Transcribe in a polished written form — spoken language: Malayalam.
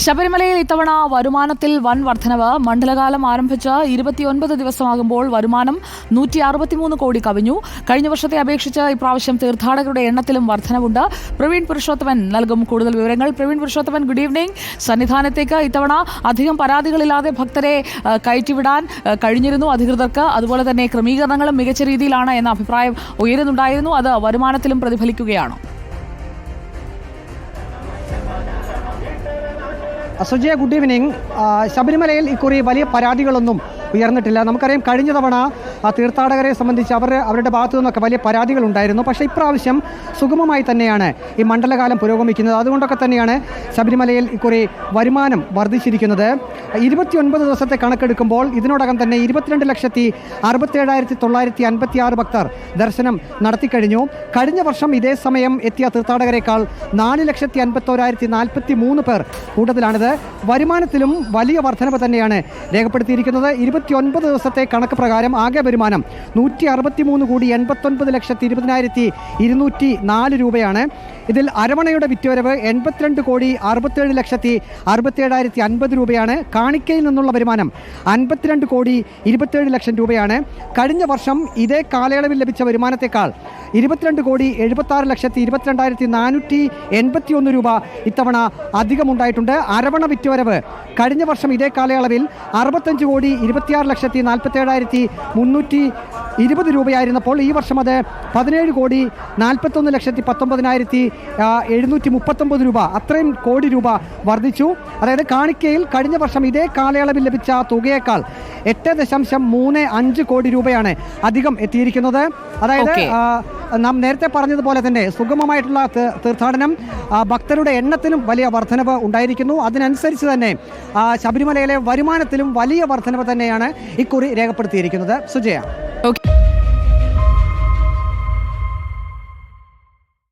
ശബരിമലയിൽ ഇത്തവണ വരുമാനത്തിൽ വൻ വർധനവ്. മണ്ഡലകാലം ആരംഭിച്ച് 29 ദിവസമാകുമ്പോൾ വരുമാനം 163 കോടി കവിഞ്ഞു. കഴിഞ്ഞ വർഷത്തെ അപേക്ഷിച്ച് ഇപ്രാവശ്യം തീർത്ഥാടകരുടെ എണ്ണത്തിലും വർധനവുണ്ട്. പ്രവീൺ പുരുഷോത്തമൻ നൽകും കൂടുതൽ വിവരങ്ങൾ. Praveen Purushothaman, good evening. സന്നിധാനത്തേക്ക് ഇത്തവണ അധികം പരാതികളില്ലാതെ ഭക്തരെ കയറ്റിവിടാൻ കഴിഞ്ഞിരുന്നു അധികൃതർക്ക്. അതുപോലെ തന്നെ ക്രമീകരണങ്ങളും മികച്ച രീതിയിലാണ് എന്ന അഭിപ്രായം ഉയരുന്നുണ്ടായിരുന്നു. അത് വരുമാനത്തിലും പ്രതിഫലിക്കുകയാണോ? Sujaya, good evening. ശബരിമലയിൽ ഇക്കുറി വലിയ പരാതികളൊന്നും ഉയർന്നിട്ടില്ല. നമുക്കറിയാം, കഴിഞ്ഞ തവണ തീർത്ഥാടകരെ സംബന്ധിച്ച് അവരുടെ ഭാഗത്തു നിന്നൊക്കെ വലിയ പരാതികളുണ്ടായിരുന്നു. പക്ഷേ ഇപ്രാവശ്യം സുഗമമായി തന്നെയാണ് ഈ മണ്ഡലകാലം പുരോഗമിക്കുന്നത്. അതുകൊണ്ടൊക്കെ തന്നെയാണ് ശബരിമലയിൽ ഇക്കുറി വരുമാനം വർദ്ധിച്ചിരിക്കുന്നത്. 29 ദിവസത്തെ കണക്കെടുക്കുമ്പോൾ ഇതിനോടകം തന്നെ 22,67,956 ഭക്തർ ദർശനം നടത്തിക്കഴിഞ്ഞു. കഴിഞ്ഞ വർഷം ഇതേ സമയം എത്തിയ തീർത്ഥാടകരെക്കാൾ 4,51,043 പേർ കൂടുതലാണിത്. വരുമാനത്തിലും വലിയ വർധനവ് തന്നെയാണ് രേഖപ്പെടുത്തിയിരിക്കുന്നത്. 29 ദിവസത്തെ കണക്ക് പ്രകാരം ആകെ വരുമാനം 169,89,20,204 രൂപയാണ്. ഇതിൽ അരവണയുടെ വിറ്റുവരവ് 82,67,67,50 രൂപയാണ്. കാണിക്കയിൽ നിന്നുള്ള വരുമാനം 52,27,00,000 രൂപയാണ്. കഴിഞ്ഞ വർഷം ഇതേ കാലയളവിൽ ലഭിച്ച വരുമാനത്തെക്കാൾ 22,77,22,481 രൂപ ഇത്തവണ അധികമുണ്ടായിട്ടുണ്ട്. അരവണ വിറ്റുവരവ് കഴിഞ്ഞ വർഷം ഇതേ കാലയളവിൽ 65,27,320 രൂപയായിരുന്നപ്പോൾ ഈ വർഷം അത് 17,41,19,739 രൂപ, അത്രയും കോടി രൂപ വർദ്ധിച്ചു. അതായത് കാണിക്കയിൽ കഴിഞ്ഞ വർഷം ഇതേ കാലയളവിൽ ലഭിച്ച തുകയേക്കാൾ 8.35 കോടി രൂപയാണ് അധികം എത്തിയിരിക്കുന്നത്. അതായത് നാം നേരത്തെ പറഞ്ഞതുപോലെ തന്നെ സുഗമമായിട്ടുള്ള തീർത്ഥാടനം, ഭക്തരുടെ എണ്ണത്തിലും വലിയ വർധനവ് ഉണ്ടായിരിക്കുന്നു. അതിനനുസരിച്ച് തന്നെ ശബരിമലയിലെ വരുമാനത്തിലും വലിയ വർധനവ് തന്നെയാണ് ഇക്കുറി രേഖപ്പെടുത്തിയിരിക്കുന്നത്. സുജയ.